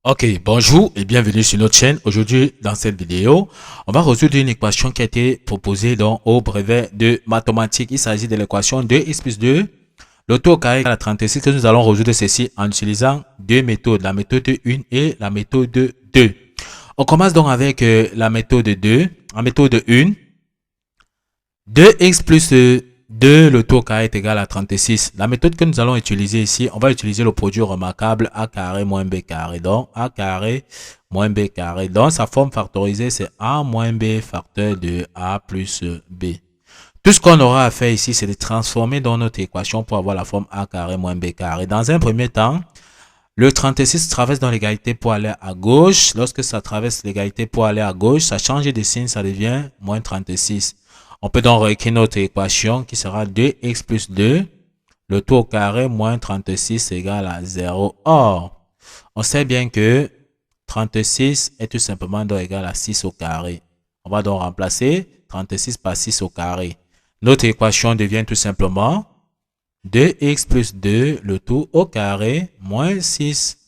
Ok, bonjour et bienvenue sur notre chaîne. Aujourd'hui, dans cette vidéo, on va résoudre une équation qui a été proposée au brevet de mathématiques. Il s'agit de l'équation 2x plus 2, le tout au carré égale à 36, que nous allons résoudre ceci en utilisant deux méthodes, la méthode 1 et la méthode 2. On commence donc avec la méthode 2. En méthode 1, 2x plus 2, le tout au carré est égal à 36. La méthode que nous allons utiliser ici, on va utiliser le produit remarquable a carré moins b carré. Donc, a carré moins b carré. Donc, sa forme factorisée, c'est a moins b facteur de a plus b. Tout ce qu'on aura à faire ici, c'est de transformer dans notre équation pour avoir la forme a carré moins b carré. Dans un premier temps, le 36 traverse dans l'égalité pour aller à gauche. Lorsque ça traverse l'égalité pour aller à gauche, ça change de signe, ça devient moins 36. On peut donc réécrire notre équation qui sera 2x plus 2, le tout au carré moins 36 égale à 0. Or, on sait bien que 36 est tout simplement donc égal à 6 au carré. On va donc remplacer 36 par 6 au carré. Notre équation devient tout simplement 2x plus 2, le tout au carré, moins 6,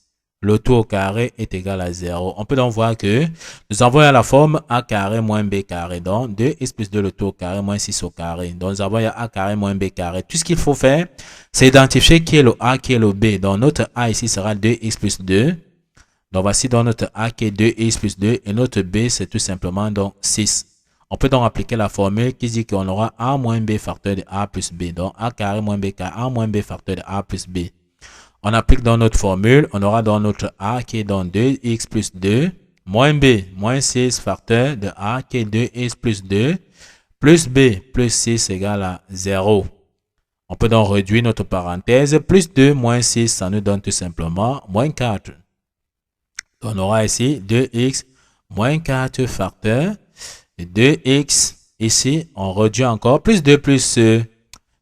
le tout au carré est égal à 0. On peut donc voir que nous avons la forme a carré moins b carré. Donc, 2x plus 2, le tout au carré, moins 6 au carré. Donc, nous avons a carré moins b carré. Tout ce qu'il faut faire, c'est identifier qui est le a, qui est le b. Donc, notre a ici sera 2x plus 2. Donc, voici donc notre a qui est 2x plus 2. Et notre b, c'est tout simplement donc 6. On peut donc appliquer la formule qui dit qu'on aura a moins b facteur de a plus b. Donc, a carré moins b carré, a moins b facteur de a plus b. On applique dans notre formule, on aura dans notre a qui est dans 2x plus 2, moins b, moins 6 facteur de a qui est 2x plus 2, plus b, plus 6 égale à 0. On peut donc réduire notre parenthèse, plus 2, moins 6, ça nous donne tout simplement moins 4. Donc, on aura ici 2x moins 4 facteur. 2x, ici, on réduit encore, plus 2 plus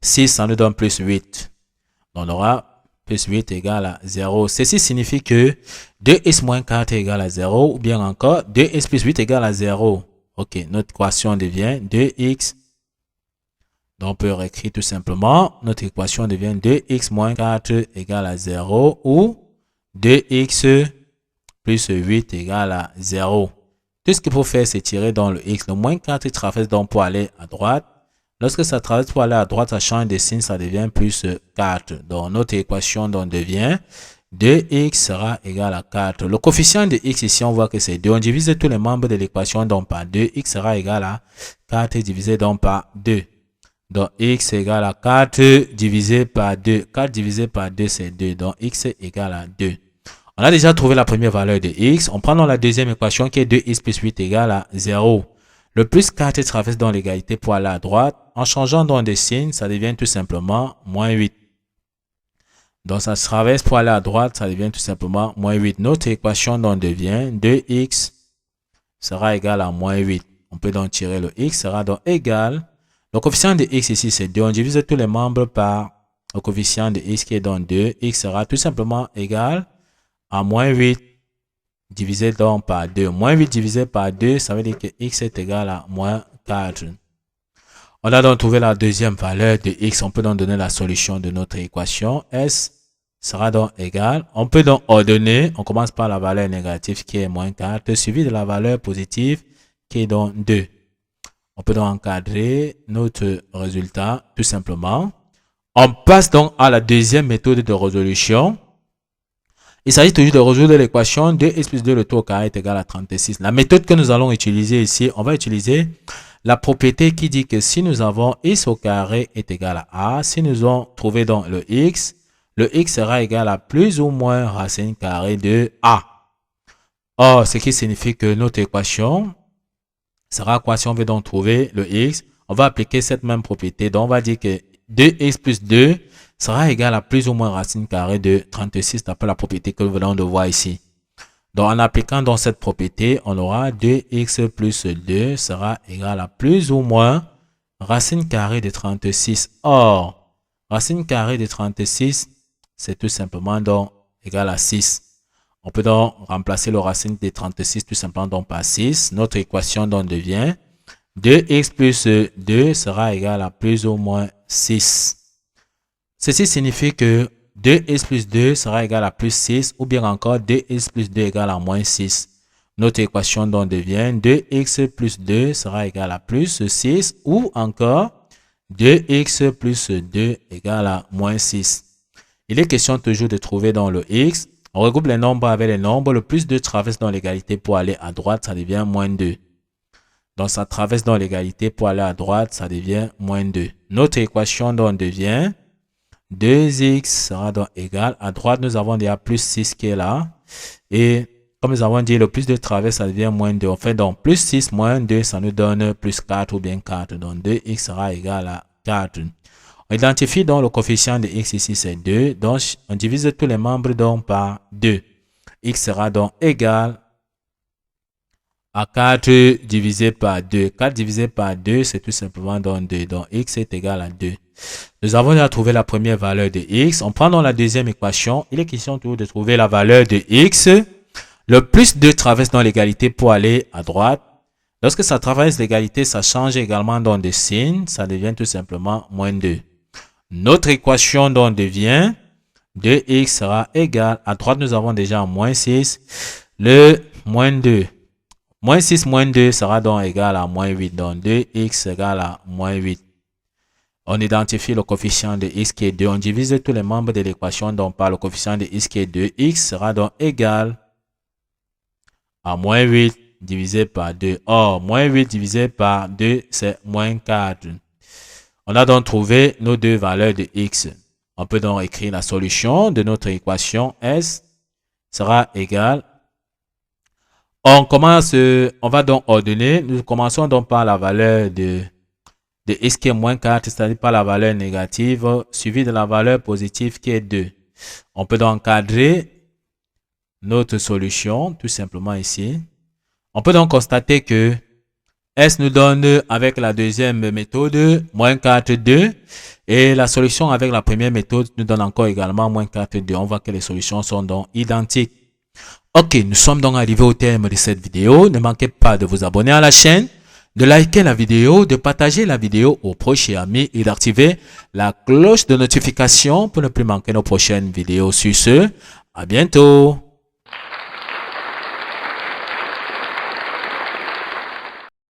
6, ça nous donne plus 8. Donc, on aura plus 8 égale à 0. Ceci signifie que 2x moins 4 égale à 0, ou bien encore 2x plus 8 égale à 0. Ok, notre équation devient 2x. Donc, on peut réécrire tout simplement, notre équation devient 2x moins 4 égale à 0, ou 2x plus 8 égale à 0. Tout ce qu'il faut faire, c'est tirer dans le x. Le moins 4 traverse donc pour aller à droite. Lorsque ça traverse pour aller à droite, ça change de signe, ça devient plus 4. Donc, notre équation donc devient 2x sera égal à 4. Le coefficient de x ici, on voit que c'est 2. On divise tous les membres de l'équation donc par 2. X sera égal à 4 divisé donc par 2. Donc, x égale à 4 divisé par 2. 4 divisé par 2, c'est 2. Donc, x est égal à 2. On a déjà trouvé la première valeur de x. On prend dans la deuxième équation qui est 2x plus 8 égale à 0. Le plus 4 traverse dans l'égalité pour aller à droite. En changeant donc de signe, ça devient tout simplement moins 8. Donc ça traverse pour aller à droite, ça devient tout simplement moins 8. Notre équation donc devient 2x sera égal à moins 8. On peut donc tirer le x sera donc égal. Le coefficient de x ici c'est 2. On divise tous les membres par le coefficient de x qui est donc 2. X sera tout simplement égal à moins 8 divisé donc par 2. Moins 8 divisé par 2, ça veut dire que x est égal à moins 4. On a donc trouvé la deuxième valeur de x. On peut donc donner la solution de notre équation. S sera donc égal. On peut donc ordonner. On commence par la valeur négative qui est moins 4, suivi de la valeur positive qui est donc 2. On peut donc encadrer notre résultat tout simplement. On passe donc à la deuxième méthode de résolution. Il s'agit toujours de résoudre l'équation 2x plus 2 le tout au carré est égal à 36. La méthode que nous allons utiliser ici, on va utiliser la propriété qui dit que si nous avons x au carré est égal à a, si nous avons trouvé donc le x sera égal à plus ou moins racine carrée de a. Or, ce qui signifie que notre équation sera quoi si on veut donc trouver le x? On va appliquer cette même propriété. Donc, on va dire que 2x plus 2 sera égal à plus ou moins racine carrée de 36 d'après la propriété que nous venons de voir ici. Donc, en appliquant dans cette propriété, on aura 2x plus 2 sera égal à plus ou moins racine carrée de 36. Or, racine carrée de 36, c'est tout simplement donc égal à 6. On peut donc remplacer le racine de 36 tout simplement donc par 6. Notre équation donc devient 2x plus 2 sera égal à plus ou moins 6. Ceci signifie que 2x plus 2 sera égal à plus 6 ou bien encore 2x plus 2 égale à moins 6. Notre équation donc devient 2x plus 2 sera égal à plus 6 ou encore 2x plus 2 égale à moins 6. Il est question toujours de trouver dans le x. On regroupe les nombres avec les nombres. Le plus 2 traverse dans l'égalité pour aller à droite, ça devient moins 2. Donc ça traverse dans l'égalité pour aller à droite, ça devient moins 2. Notre équation donc devient 2x sera donc égal. À droite, nous avons déjà plus 6 qui est là. Et comme nous avons dit, le plus 2 traverse, ça devient moins 2. On fait donc plus 6 moins 2, ça nous donne plus 4 ou bien 4. Donc 2x sera égal à 4. On identifie donc le coefficient de x ici, c'est 2. Donc on divise tous les membres donc par 2. X sera donc égal à 4 divisé par 2. 4 divisé par 2, c'est tout simplement donc 2. Donc x est égal à 2. Nous avons déjà trouvé la première valeur de x. On prend donc la deuxième équation. Il est question toujours de trouver la valeur de x. Le plus 2 traverse dans l'égalité pour aller à droite. Lorsque ça traverse l'égalité, ça change également donc de signe. Ça devient tout simplement moins 2. Notre équation donc devient 2x sera égal. À droite, nous avons déjà moins 6. Le moins 2. Moins 6 moins 2 sera donc égal à moins 8. Donc 2x égale à moins 8. On identifie le coefficient de x qui est 2. On divise tous les membres de l'équation donc par le coefficient de x qui est 2. X sera donc égal à moins 8 divisé par 2. Or, moins 8 divisé par 2, c'est moins 4. On a donc trouvé nos deux valeurs de x. On peut donc écrire la solution de notre équation. S sera égal. On va donc ordonner. Nous commençons donc par la valeur de x qui est moins 4, c'est-à-dire par la valeur négative, suivie de la valeur positive qui est 2. On peut donc encadrer notre solution, tout simplement ici. On peut donc constater que S nous donne avec la deuxième méthode moins 4, 2. Et la solution avec la première méthode nous donne encore également moins 4, 2. On voit que les solutions sont donc identiques. Ok, nous sommes donc arrivés au terme de cette vidéo. Ne manquez pas de vous abonner à la chaîne, de liker la vidéo, de partager la vidéo aux proches et amis et d'activer la cloche de notification pour ne plus manquer nos prochaines vidéos. Sur ce, à bientôt.